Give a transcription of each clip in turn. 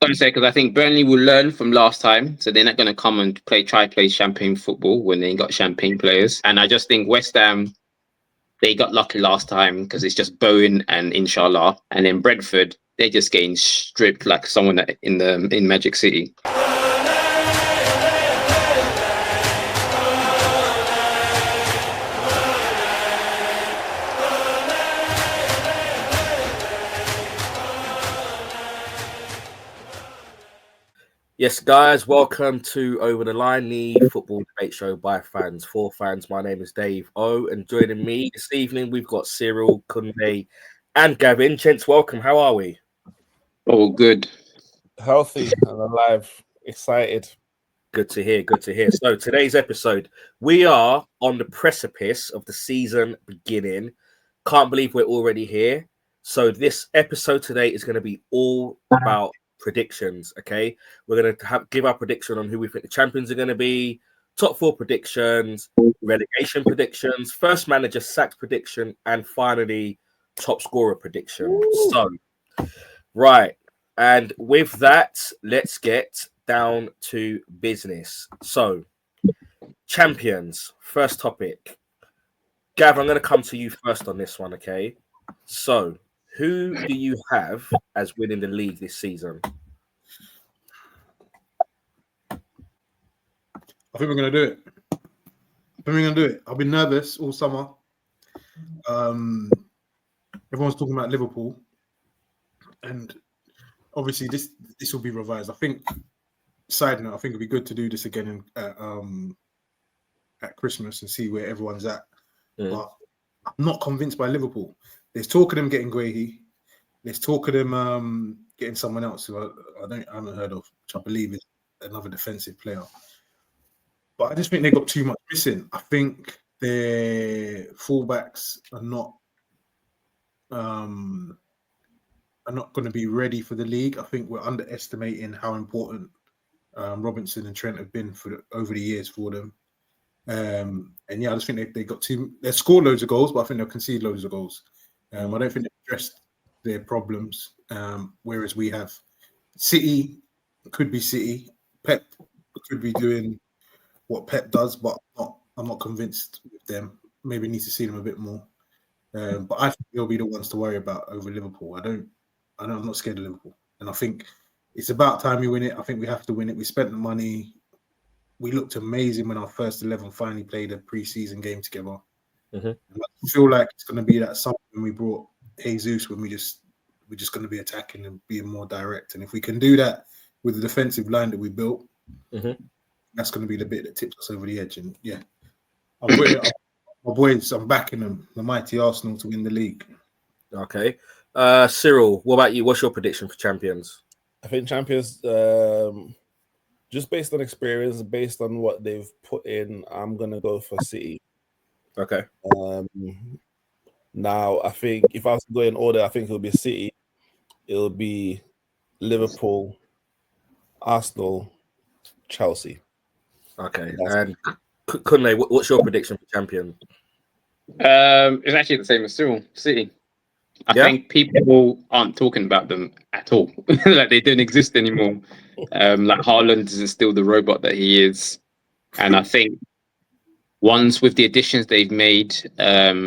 I'm going to say because I think Burnley will learn from last time, so they're not going to come and try play champagne football when they ain't got champagne players. And I just think West Ham, they got lucky last time because it's just Bowen and Inshallah, and then Brentford, they're just getting stripped like someone in Magic City. Yes, guys, welcome to Over the Line, the football debate show by fans for fans. My name is Dave O, and joining me this evening, we've got Cyril, Kunle, and Gavin. Gents, welcome. How are we? Oh, good. Healthy and alive. Excited. Good to hear. Good to hear. So today's episode, we are on the precipice of the season beginning. Can't believe we're already here. So this episode today is going to be all about predictions. Okay, we're going to give our prediction on who we think the champions are going to be, top four predictions, relegation predictions, first manager sacked prediction, and finally top scorer prediction. So, right, and with that, let's get down to business. So, champions, first topic. Gav, I'm going to come to you first on this one, okay? So, who do you have as winning the league this season? I think we're going to do it. I've been nervous all summer. Everyone's talking about Liverpool. And obviously this will be revised. I think, side note, I think it'd be good to do this again at Christmas and see where everyone's at. But I'm not convinced by Liverpool. There's talk of them getting Guehi. There's talk of them getting someone else who I haven't heard of, which I believe is another defensive player. But I just think they got too much missing. I think their fullbacks are not going to be ready for the league. I think we're underestimating how important Robinson and Trent have been over the years for them. And yeah, I just think they got they scored loads of goals, but I think they'll concede loads of goals. I don't think they've addressed their problems. Whereas we have City, could be City. Pep could be doing what Pep does, but I'm not convinced with them. Maybe need to see them a bit more. But I think they'll be the ones to worry about over Liverpool. I'm not scared of Liverpool. And I think it's about time we win it. I think we have to win it. We spent the money. We looked amazing when our first 11 finally played a pre-season game together. I feel like it's going to be that something when we brought Jesus, when we're just going to be attacking and being more direct. And if we can do that with the defensive line that we built, that's going to be the bit that tips us over the edge. And yeah, my boys, I'm backing them, the mighty Arsenal, to win the league. Okay. Cyril, what about you? What's your prediction for champions? I think champions, just based on experience, based on what they've put in, I'm going to go for City. Okay. Now, I think if I was to go in order, I think it'll be City, it'll be Liverpool, Arsenal, Chelsea. Okay. And Kunle, what's your prediction for champion? It's actually the same as City. I think people aren't talking about them at all. Like they don't exist anymore. Like Haaland isn't still the robot that he is. And I think once with the additions they've made, I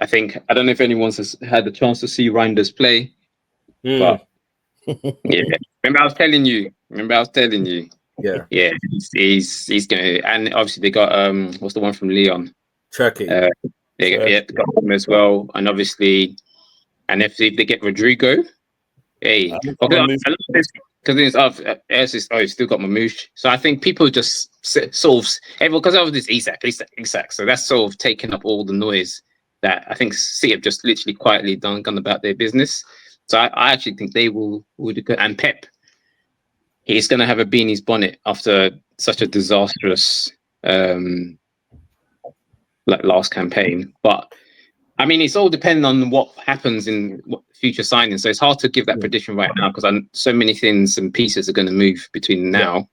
think, I don't know if anyone's had the chance to see Reinders play, but yeah. Remember I was telling you. Yeah. He's gonna, and obviously they got what's the one from Lyon? Turkey. They got him as well, and obviously, and if they get Rodrigo, hey, because he's still got Mamouche. So I think people just sort of everyone, because of this Isak. So that's sort of taken up all the noise that I think City have just literally quietly gone about their business. So I actually think they will do good. And Pep, he's going to have a bee in his bonnet after such a disastrous last campaign. But I mean, it's all dependent on what happens in future signings. So it's hard to give that prediction right now because so many things and pieces are going to move between now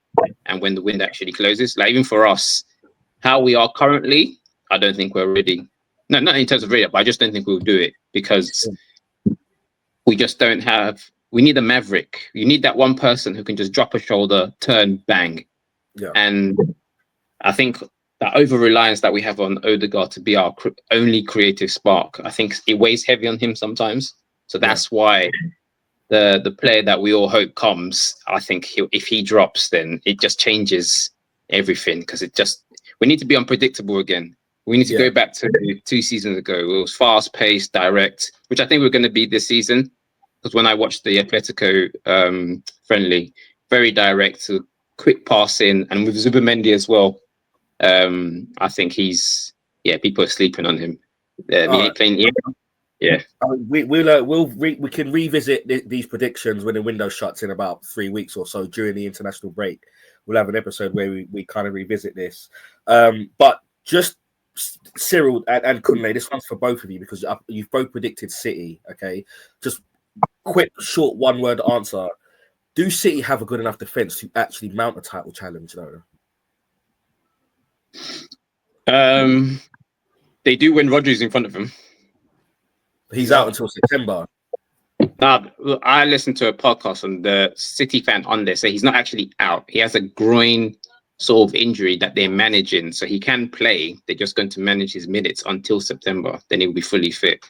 and when the window actually closes. Like even for us, how we are currently, I don't think we're ready. No, not in terms of ready, but I just don't think we'll do it because we just don't have we need a maverick. You need that one person who can just drop a shoulder, turn, bang. Yeah. And I think that over-reliance that we have on Odegaard to be our only creative spark, I think it weighs heavy on him sometimes. So that's why the player that we all hope comes, I think if he drops, then it just changes everything, because we need to be unpredictable again. We need to go back to 2 seasons ago. It was fast-paced, direct, which I think we're going to be this season. Because when I watched the Atletico friendly, very direct, quick passing, and with Zubimendi as well. I think people are sleeping on him. He ain't playing. Yeah. We can revisit these predictions when the window shuts in about 3 weeks or so during the international break. We'll have an episode where we kind of revisit this. But just Cyril and Kunle, this one's for both of you because you've both predicted City. Okay, just quick, short, one-word answer. Do City have a good enough defense to actually mount a title challenge, though? They do when Rodri's in front of him. He's out until September. Now, I listened to a podcast on the City fan on there, so he's not actually out. He has a groin sort of injury that they're managing, so he can play. They're just going to manage his minutes until September. Then he'll be fully fit.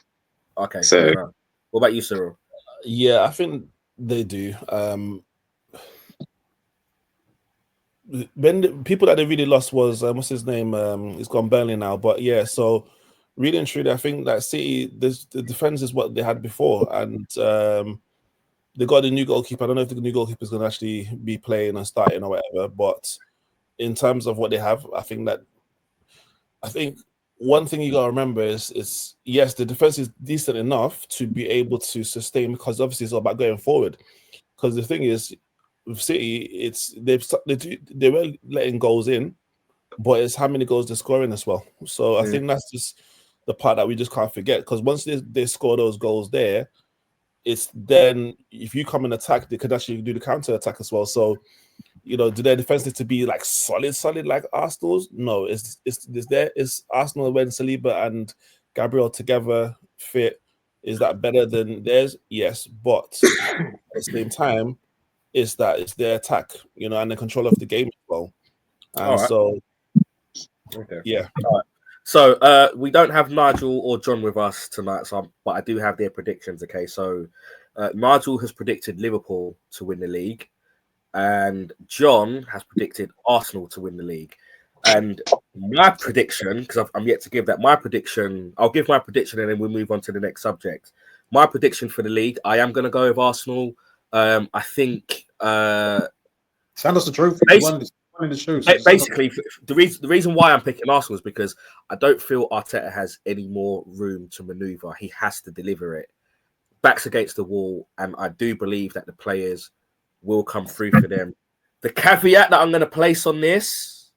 Okay. So, what about you, Cyril? Yeah, I think they do. When the people that they really lost was what's his name? He's gone Burnley now, but yeah. So really and truly, I think that City, the defense is what they had before, and they got a new goalkeeper. I don't know if the new goalkeeper is going to actually be playing and starting or whatever, but in terms of what they have, I think one thing you got to remember is yes, the defense is decent enough to be able to sustain, because obviously it's all about going forward. Because the thing is, with City, they were letting goals in, but it's how many goals they're scoring as well. So I think that's just the part that we just can't forget. Because once they score those goals there, it's then if you come and attack, they could actually do the counter attack as well. So, do their defense need to be like solid like Arsenal's? No, it's Arsenal when Saliba and Gabriel together fit. Is that better than theirs? Yes, but at the same time, it's their attack, and the control of the game as well. And so, yeah. All right. So we don't have Nigel or John with us tonight, but I do have their predictions. Okay, so Nigel has predicted Liverpool to win the league, and John has predicted Arsenal to win the league. And my prediction, because I'm yet to give that, I'll give my prediction and then we'll move on to the next subject. My prediction for the league, I am going to go with Arsenal. I think send us the trophy. Basically, the reason why I'm picking Arsenal is because I don't feel Arteta has any more room to maneuver. He has to deliver it. Backs against the wall, and I do believe that the players will come through for them. The caveat that I'm going to place on this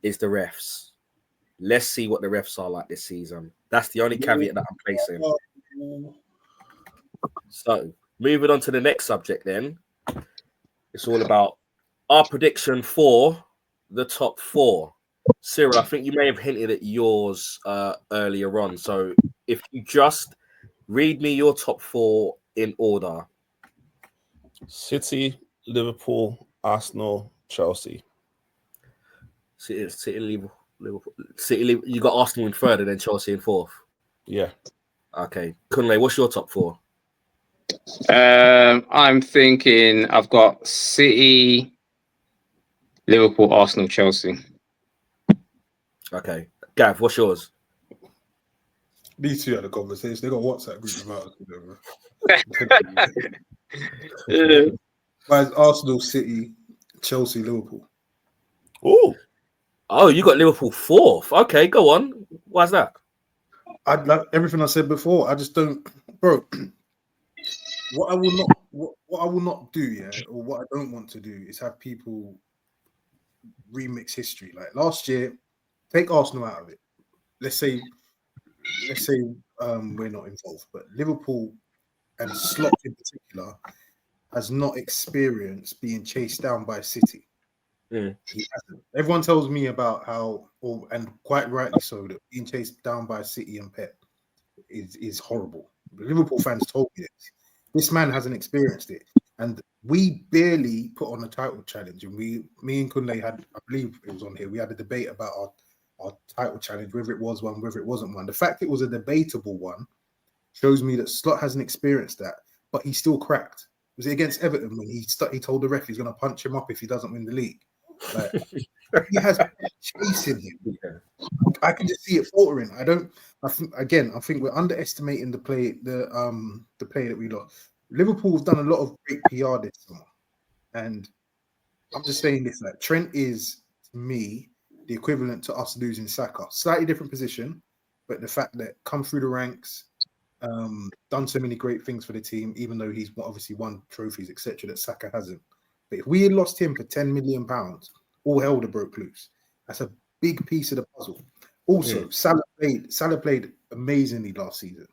is the refs. Let's see what the refs are like this season. That's the only caveat that I'm placing. So, moving on to the next subject then. It's all about our prediction for the top 4. Cyril, I think you may have hinted at yours earlier on. So, if you just read me your top 4 in order. City, Liverpool, Arsenal, Chelsea. City, Liverpool. City, you got Arsenal in 3rd and then Chelsea in 4th. Yeah. Okay. Kunle, what's your top 4? I'm thinking I've got City, Liverpool, Arsenal, Chelsea. Okay. Gav, what's yours? These two had a conversation. They got WhatsApp group about it. Guys, Arsenal, City, Chelsea, Liverpool. Oh, you got Liverpool 4th. Okay, go on. Why's that? I'd like everything I said before. I just don't, bro. What I will not do, yeah, or what I don't want to do is have people remix history. Like last year, take Arsenal out of it. Let's say we're not involved, but Liverpool and Slot in particular has not experienced being chased down by City. He hasn't. Everyone tells me about how, and quite rightly so, that being chased down by City and Pep is horrible. The Liverpool fans told me this. This man hasn't experienced it, and we barely put on a title challenge. And me and Kunle had, I believe it was on here, we had a debate about our title challenge, whether it was one, whether it wasn't one. The fact it was a debatable one shows me that Slot hasn't experienced that, but he still cracked. Was it against Everton when he told the ref he's going to punch him up if he doesn't win the league? Like, he has chasing him. Yeah. I can just see it faltering. I think we're underestimating the player that we lost. Liverpool have done a lot of great PR this summer, and I'm just saying this: like Trent is, to me, the equivalent to us losing Saka. Slightly different position, but the fact that come through the ranks, done so many great things for the team, even though he's obviously won trophies, etc., that Saka hasn't. But if we had lost him for £10 million, all hell would have broke loose. That's a big piece of the puzzle. Also, Salah played amazingly last season.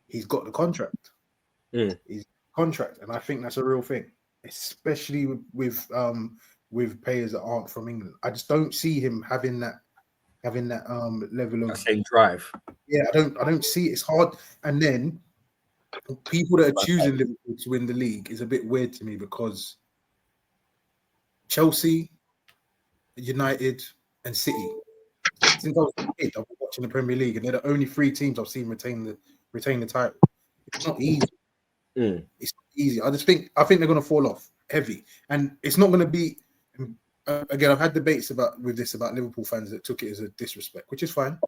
He's got the contract. He's contract, and I think that's a real thing, especially with players that aren't from England. I just don't see him having that level of same drive. Yeah, I don't see it. It's hard. And then people that are choosing Liverpool to win the league is a bit weird to me, because Chelsea, United, and City. Since I was a kid, I've been watching the Premier League, and they're the only three teams I've seen retain the title. It's not easy. It's not easy. I think they're going to fall off heavy, and it's not going to be. Again, I've had debates about Liverpool fans that took it as a disrespect, which is fine.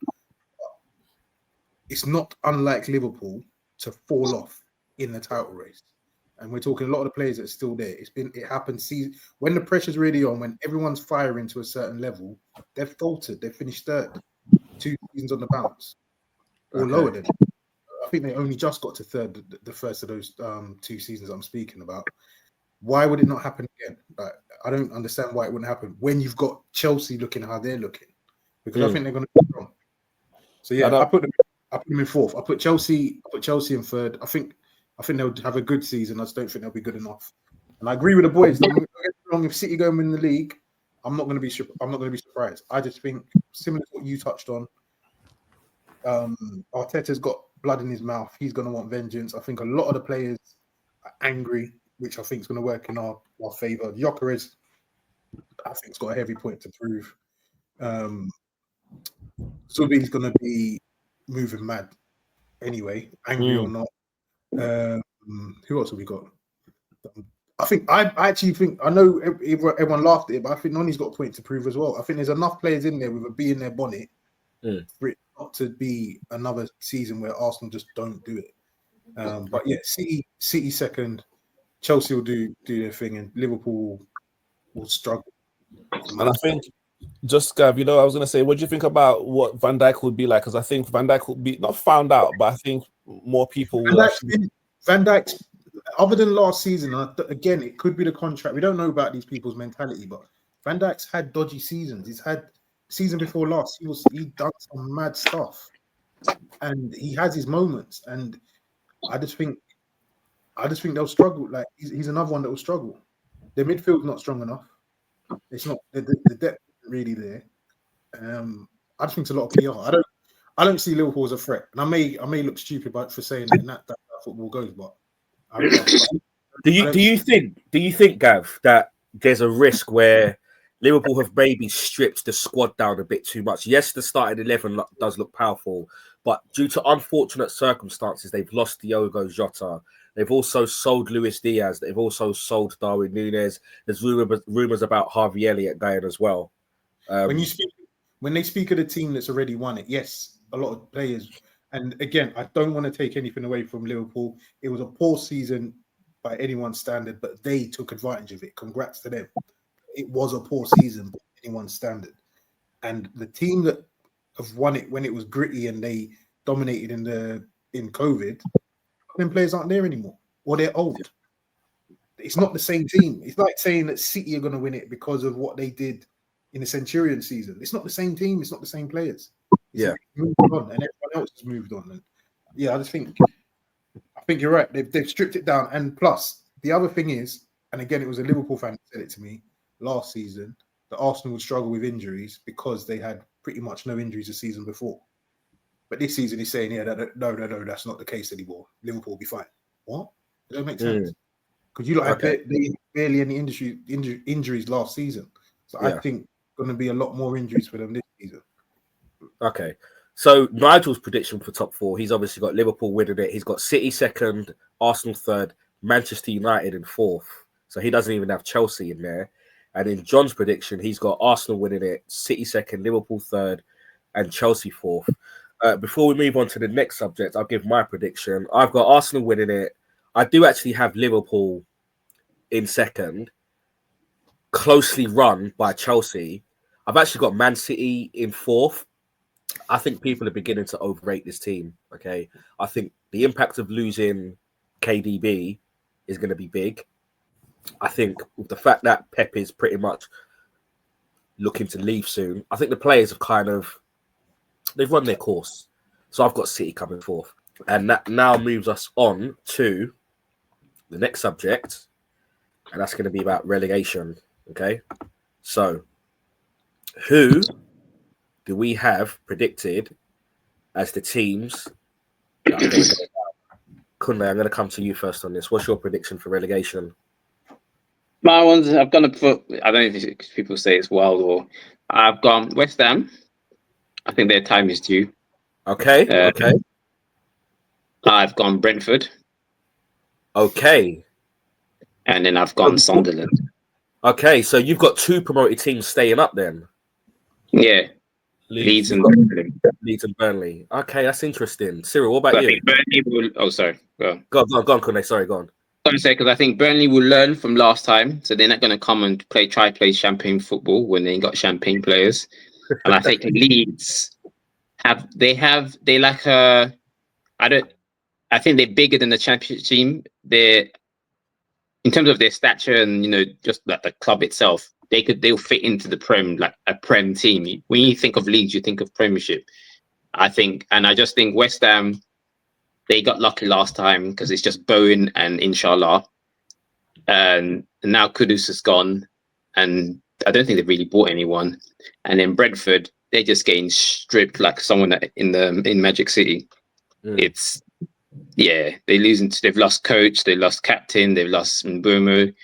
It's not unlike Liverpool to fall off in the title race, and we're talking a lot of the players that are still there. It happened. See, when the pressure's really on, when everyone's firing to a certain level, they've faltered. They finished third, 2 seasons on the bounce, or lower than. I think they only just got to third the first of those 2 seasons I'm speaking about. Why would it not happen again? Like, I don't understand why it wouldn't happen when you've got Chelsea looking how they're looking, because I think they're going to be strong. So yeah, I put them in fourth. I put Chelsea in third. I think they'll have a good season. I just don't think they'll be good enough. And I agree with the boys. Don't get me wrong, if City go and win the league, I'm not going to be surprised. I just think, similar to what you touched on, Arteta's got blood in his mouth. He's going to want vengeance. I think a lot of the players are angry, which I think is going to work in our favour. Gyökeres, I think, has got a heavy point to prove. Subi's going to be moving mad anyway, angry or not. Who else have we got? I actually think, I know everyone laughed at it, but I think Noni's got a point to prove as well. I think there's enough players in there with a bee in their bonnet for it not to be another season where Arsenal just don't do it. But yeah, City second, Chelsea will do their thing, and Liverpool will struggle. And I think, just Gav, I was going to say, what do you think about what Van Dijk would be like? Because I think Van Dijk would be not found out, but I think more people will. Van Dijk, other than last season, again, it could be the contract. We don't know about these people's mentality, but Van Dijk's had dodgy seasons. He's had season before last. He done some mad stuff, and he has his moments. And I just think they'll struggle. Like he's another one that will struggle. The midfield's not strong enough. It's not the depth isn't really there. I just think it's a lot of PR. I don't see Liverpool as a threat, and I may look stupid for saying that, that football goes. But do you think, Gav, that there's a risk where Liverpool have maybe stripped the squad down a bit too much? Yes, the starting 11 does look powerful, but due to unfortunate circumstances, they've lost Diogo Jota. They've also sold Luis Diaz. They've also sold Darwin Núñez. There's rumors about Harvey Elliott going as well. When they speak of the team that's already won it, yes, a lot of players. And again, I don't want to take anything away from Liverpool. It was a poor season by anyone's standard, but they took advantage of it. Congrats to them. It was a poor season by anyone's standard. And the team that have won it when it was gritty and they dominated in COVID, them players aren't there anymore, or they're old. It's not the same team. It's like saying that City are going to win it because of what they did in the Centurion season. It's not the same team. It's not the same players. It's moved on, and everyone else has moved on. And yeah, I think you're right. They've stripped it down. And plus, the other thing is, and again, it was a Liverpool fan that said it to me last season, that Arsenal would struggle with injuries because they had pretty much no injuries the season before. But this season, he's saying, no, that's not the case anymore. Liverpool will be fine. What? It don't make sense because you had barely any injuries last season. So I think going to be a lot more injuries for them this season. Okay. So Nigel's prediction for top 4, he's obviously got Liverpool winning it. He's got City second, Arsenal third, Manchester United in fourth. So he doesn't even have Chelsea in there. And in John's prediction, he's got Arsenal winning it, City second, Liverpool third, and Chelsea fourth. Before we move on to the next subject, I'll give my prediction. I've got Arsenal winning it. I do actually have Liverpool in second, closely run by Chelsea. I've actually got Man City in fourth. I think people are beginning to overrate this team. Okay, I think the impact of losing KDB is going to be big. I think with the fact that Pep is pretty much looking to leave soon, I think the players have they've run their course. So I've got City coming fourth, and that now moves us on to the next subject, and that's going to be about relegation. Okay, so who do we have predicted as the teams that are going to go down? Kunle, I'm going to come to you first on this. What's your prediction for relegation? My ones, I've gone to put. I don't know if people say it's wild or. I've gone West Ham. I think their time is due. Okay. Okay. I've gone Brentford. Okay. And then I've gone Sunderland. Okay, so you've got 2 promoted teams staying up then. Yeah. Leeds and Burnley. Leeds and Burnley. Okay, that's interesting. Cyril, what about you? I think Burnley will. Oh, sorry. Go on. Go on, Kunle. Sorry, go on. I'm going to say because I think Burnley will learn from last time, so they're not going to come and try play champagne football when they ain't got champagne players. And I think Leeds I think they're bigger than the Championship team. They're in terms of their stature and just like the club itself. They'll fit into the Prem like a Prem team. When you think of Leeds, you think of Premiership. I just think West Ham. They got lucky last time because it's just Bowen and Inshallah. And now Kudus is gone. And I don't think they've really bought anyone. And then Brentford, they're just getting stripped like someone in Magic City. They've lost coach, they lost captain, they've lost Mbumo.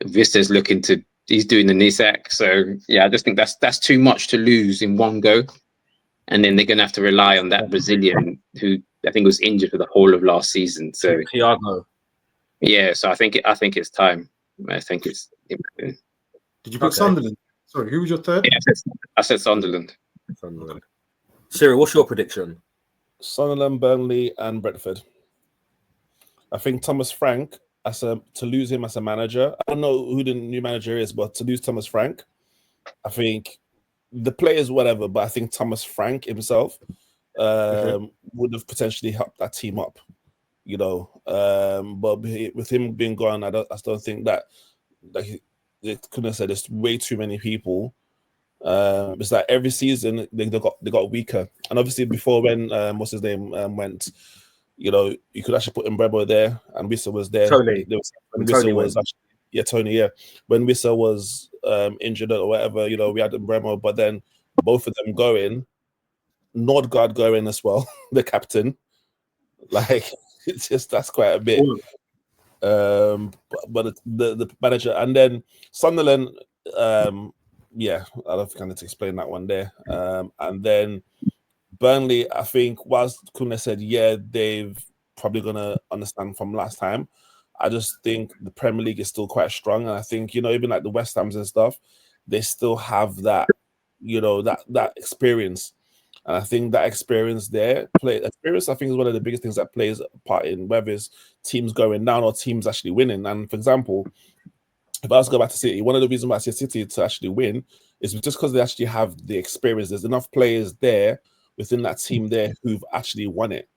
Vista's he's doing the Nisak. So yeah, I just think that's too much to lose in one go. And then they're gonna have to rely on that Brazilian who I think was injured for the whole of last season. So Thiago. Yeah, so I think it's time. I think it's. Did you put Sunderland? Sorry, who was your third? Yeah, I said Sunderland. Cyril, what's your prediction? Sunderland, Burnley, and Brentford. I think Thomas Frank, to lose him as a manager. I don't know who the new manager is, but to lose Thomas Frank, I think the players, whatever, but I think Thomas Frank himself would have potentially helped that team up, But with him being gone, I don't think that they couldn't have said there's way too many people. It's like every season they got weaker, and obviously before when what's his name went, you could actually put Mbeumo there, and Wissa was there. Tony. Tony. Yeah, when Wissa was injured or whatever, we had Mbeumo, but then both of them going, Nordgaard going as well, the captain. Like it's just that's quite a bit. But the manager, and then Sunderland. Yeah, I don't think I need to explain that one there. And then Burnley, I think, whilst Kunle said, yeah, they've probably going to understand from last time, I just think the Premier League is still quite strong. And I think, even like the West Hams and stuff, they still have that, that experience. And I think that experience I think, is one of the biggest things that plays a part in whether it's teams going down or teams actually winning. And for example, if I was to go back to City, one of the reasons why I say City to actually win is just because they actually have the experience. There's enough players there within that team there who've actually won it,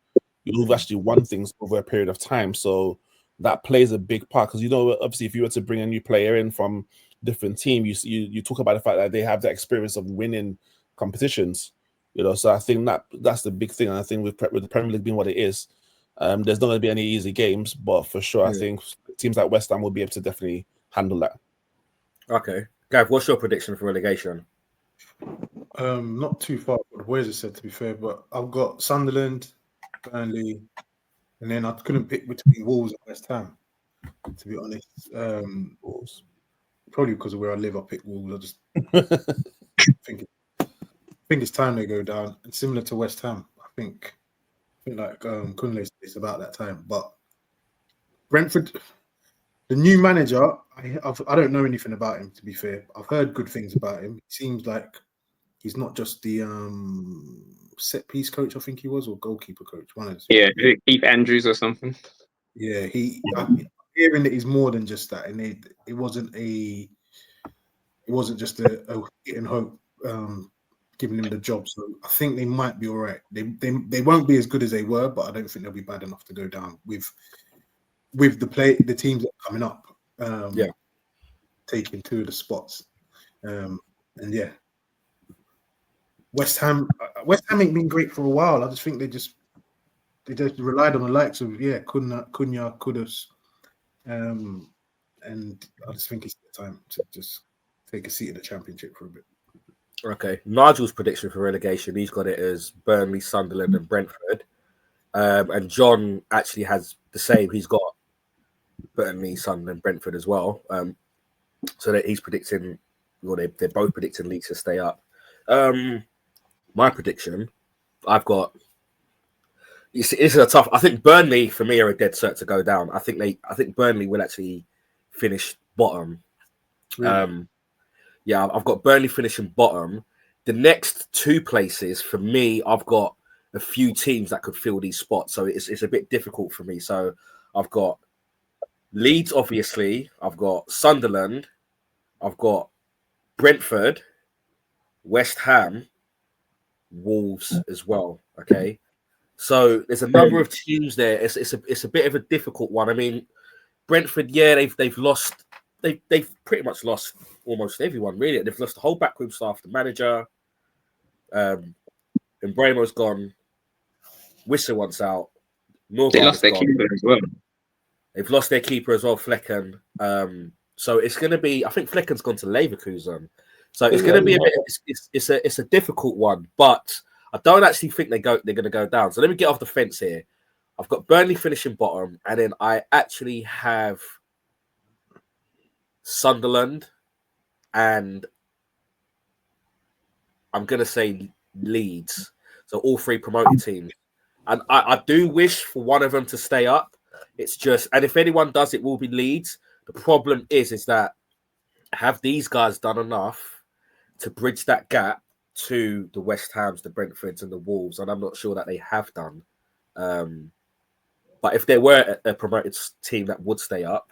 who've actually won things over a period of time. So that plays a big part because, obviously, if you were to bring a new player in from different team, you talk about the fact that they have the experience of winning competitions. So I think that's the big thing. And I think with the Premier League being what it is, there's not going to be any easy games, but for sure, I think teams like West Ham will be able to definitely handle that. Okay. Gav, what's your prediction for relegation? Not too far what the boys have said, to be fair, but I've got Sunderland, Burnley, and then I couldn't pick between Wolves and West Ham. to be honest. Wolves. Probably because of where I live, I pick Wolves. I just think it's time they go down. And similar to West Ham, I think like Kunle said, it's about that time. But Brentford, the new manager, I don't know anything about him, to be fair. I've heard good things about him. It seems like he's not just the set piece coach, I think he was, or goalkeeper coach. One of those. Yeah, Keith Andrews or something. Yeah, I'm hearing that he's more than just that, and it wasn't just a hit and hope giving him the job. So I think they might be all right. They won't be as good as they were, but I don't think they'll be bad enough to go down with the teams that are coming up. Taking 2 of the spots, and yeah, West Ham ain't been great for a while. I just think they just relied on the likes of Cunha, Kudus, and I just think it's the time to just take a seat in the Championship for a bit. Okay, Nigel's prediction for relegation, he's got it as Burnley, Sunderland, and Brentford. And John actually has the same. He's got Burnley, Sunderland, Brentford as well. So that he's predicting, well, they're both predicting Leeds to stay up. My prediction, I've got. You see, this is a tough. I think Burnley for me are a dead cert to go down. I think Burnley will actually finish bottom. Really? Yeah, I've got Burnley finishing bottom. The next 2 places for me, I've got a few teams that could fill these spots, so it's a bit difficult for me. So I've got Leeds, obviously. I've got Sunderland. I've got Brentford, West Ham, Wolves as well. Okay, so there's a number of teams there. It's a bit of a difficult one. I mean, Brentford, yeah, they've lost. They've pretty much lost almost everyone, really. They've lost the whole backroom staff, the manager. Mbremo's gone. Wissa wants out. They lost their keeper as well. They've lost their keeper as well, Flecken. So it's going to be. I think Flecken's gone to Leverkusen. So it's going to be a bit. It's a difficult one, but I don't actually think they're going to go down. So let me get off the fence here. I've got Burnley finishing bottom, and then I actually have Sunderland, and I'm going to say Leeds. So all 3 promoted teams. And I do wish for one of them to stay up. It's just, and if anyone does, it will be Leeds. The problem is that have these guys done enough to bridge that gap to the West Hams, the Brentfords, and the Wolves? And I'm not sure that they have done. But if there were a promoted team that would stay up,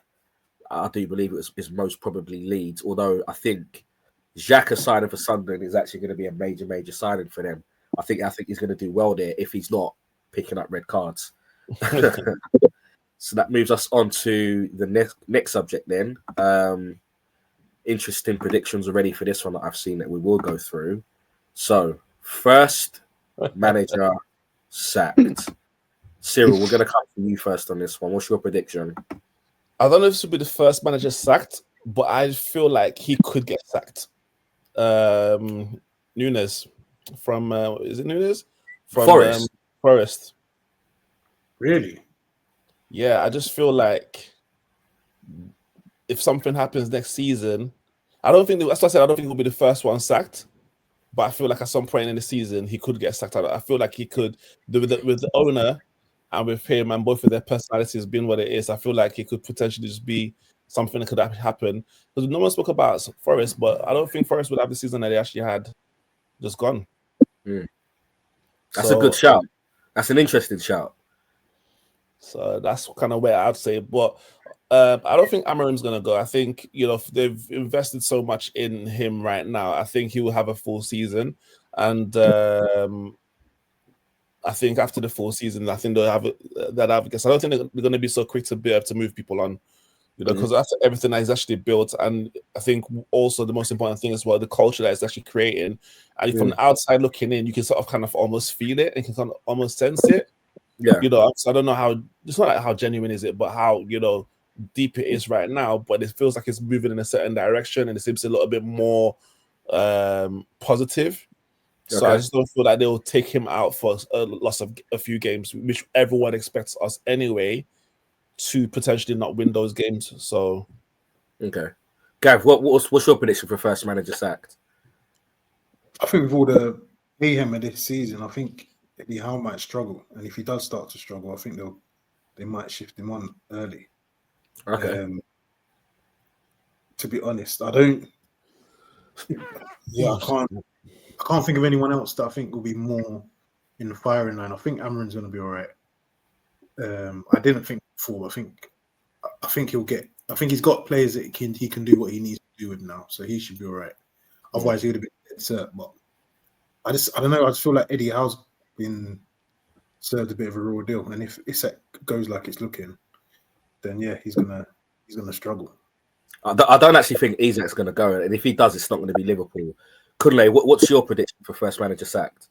I do believe it's most probably Leeds. Although I think Xhaka signing for Sunderland is actually going to be a major signing for them. I think he's going to do well there if he's not picking up red cards. So that moves us on to the next subject then. Interesting predictions already for this one that I've seen that we will go through. So first manager sacked. Cyril, we're going to come to you first on this one. What's your prediction? I don't know if this will be the first manager sacked, but I feel like he could get sacked. Nunes from is it Nunes? From Forest. Forest. Really? Yeah, I just feel like if something happens next season, I don't think that's what I said. I don't think he'll be the first one sacked, but I feel like at some point in the season he could get sacked. I feel like he could with the owner and with him and both of their personalities being what it is. I feel like it could potentially just be something that could happen. Because no one spoke about Forest, but I don't think Forest would have the season that they actually had just gone. That's a good shout. That's an interesting shout. So that's kind of where I'd say. But I don't think Amarim's going to go. I think, they've invested so much in him right now. I think he will have a full season. And I think after the full season, I think they'll have that advocates. I don't think they're going to be so quick to be able to move people on, because that's everything that is actually built. And I think also the most important thing as well, the culture that is actually creating. And from the outside looking in, you can sort of kind of almost feel it and you can kind of almost sense it. Yeah. So I don't know how, it's not like how genuine is it, but how, deep it is right now. But it feels like it's moving in a certain direction and it seems a little bit more positive. So I just don't feel like they'll take him out for a loss of a few games, which everyone expects us anyway. to potentially not win those games. So, Okay, Gav, what's your prediction for first manager sacked? I think with all the mayhem of this season, I think Eddie Howe might struggle, and if he does start to struggle, I think they might shift him on early. Okay. To be honest, I don't. Yeah, I can't think of anyone else that I think will be more in the firing line. I think Amarin's going to be all right. I didn't think before. I think he'll get. I think he's got players that he can do what he needs to do with now, so he should be all right. Otherwise, he would have been dead cert. But I don't know. I just feel like Eddie Howe's been served a bit of a raw deal, and if Isak goes like it's looking, then yeah, he's gonna struggle. I don't actually think Isak's going to go, and if he does, it's not going to be Liverpool. Kunle, what's your prediction for first manager sacked?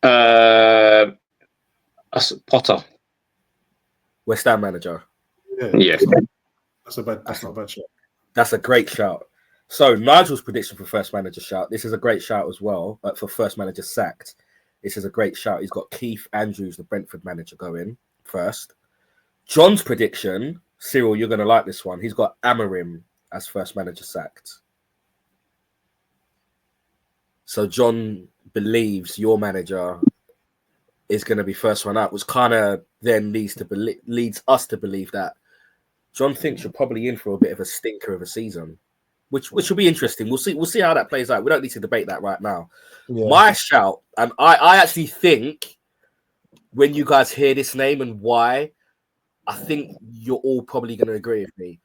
Potter. West Ham manager. Yes. That's not a bad shot. That's a great shout. So Nigel's prediction for first manager shout. This is a great shout as well. For first manager sacked, this is a great shout. He's got Keith Andrews, the Brentford manager, going first. John's prediction, Cyril, you're going to like this one. He's got Amarim as first manager sacked. So John believes your manager is going to be first one out, which kind of then leads us to believe that John thinks you're probably in for a bit of a stinker of a season, which will be interesting. We'll see how that plays out. We don't need to debate that right now. Yeah. My shout, and I actually think when you guys hear this name and why, I think you're all probably going to agree with me.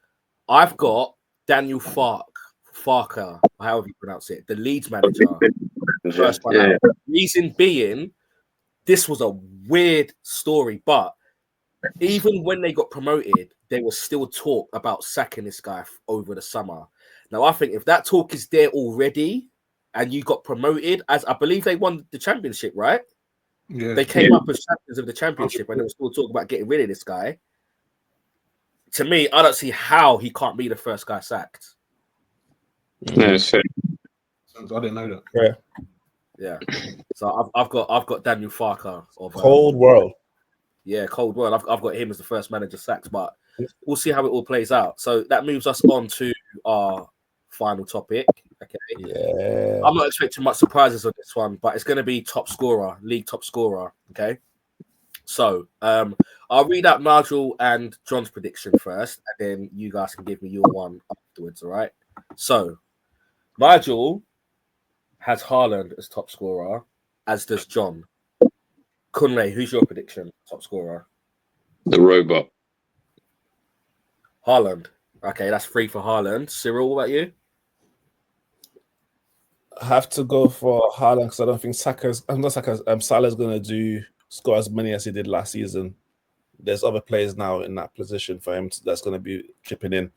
I've got Daniel Farker, however you pronounce it, the Leeds manager. First one out. Reason being, this was a weird story, but even when they got promoted, there was still talk about sacking this guy over the summer. Now, I think if that talk is there already and you got promoted, as I believe they won the championship, right? Yeah. They came up as champions of the championship and there was still talk about getting rid of this guy. To me, I don't see how he can't be the first guy sacked. No, sure. I didn't know that. Yeah. So I've got Daniel Farker of Cold World. Yeah, Cold World. I've got him as the first manager sacked, but we'll see how it all plays out. So that moves us on to our final topic. Okay. Yeah. I'm not expecting much surprises on this one, but it's going to be top scorer, league top scorer. Okay. So I'll read out Nigel and John's prediction first, and then you guys can give me your one afterwards. All right. So Nigel has Haaland as top scorer, as does John. Kunle, who's your prediction? Top scorer? The robot. Haaland. Okay, that's 3 for Haaland. Cyril, what about you? I have to go for Haaland because I don't think Salah's going to score as many as he did last season. There's other players now in that position for him that's going to be chipping in.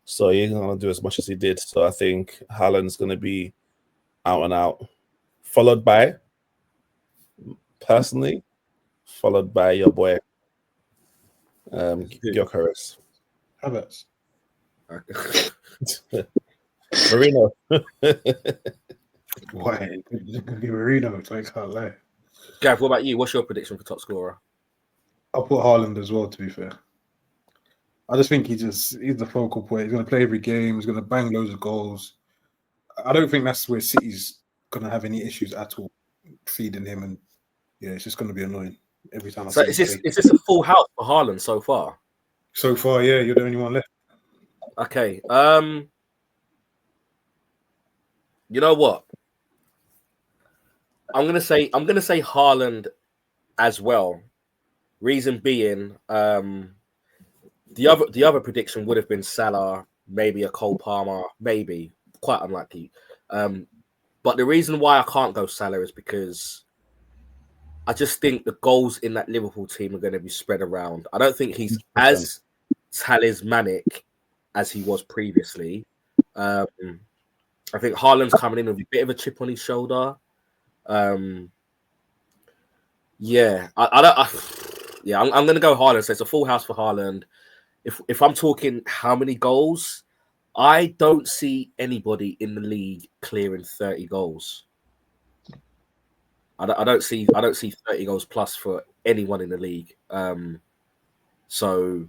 So he's not going to do as much as he did. So I think Haaland's going to be out and out. Followed by your boy, Gyökeres. Havertz. Marino. Why? It could be Marino, so I can't lie. Gav, what about you? What's your prediction for top scorer? I'll put Haaland as well, to be fair. I just think he's the focal point. He's going to play every game. He's going to bang loads of goals. I don't think that's where City's going to have any issues at all feeding him. And yeah, it's just going to be annoying every time. So is this a full house for Haaland so far? So far, yeah, you're the only one left. Okay. You know what? I'm gonna say Haaland as well. Reason being, the other prediction would have been Salah, maybe a Cole Palmer, maybe quite unlikely. But the reason why I can't go Salah is because I just think the goals in that Liverpool team are going to be spread around. I don't think he's as talismanic as he was previously. I think Haaland's coming in with a bit of a chip on his shoulder. I'm going to go Haaland. So it's a full house for Haaland. If I'm talking how many goals, I don't see anybody in the league clearing 30 goals. I don't see 30 goals plus for anyone in the league. So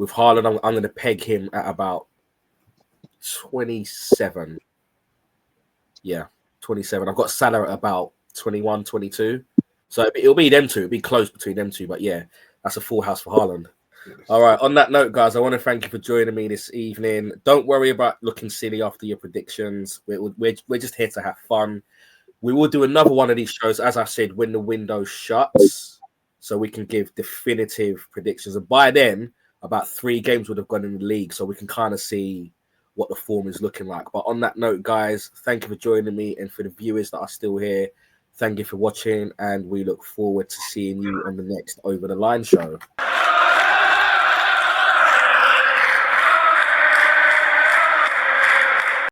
With Haaland, I'm going to peg him at about 27. Yeah, 27. I've got Salah at about 21, 22. So it'll be them two. It'll be close between them two. But yeah, that's a full house for Haaland. All right. On that note, guys, I want to thank you for joining me this evening. Don't worry about looking silly after your predictions. We're just here to have fun. We will do another one of these shows, as I said, when the window shuts, so we can give definitive predictions. And by then, about 3 games would have gone in the league, so we can kind of see what the form is looking like. But on that note, guys, thank you for joining me. And for the viewers that are still here, thank you for watching. And we look forward to seeing you on the next Over the Line show.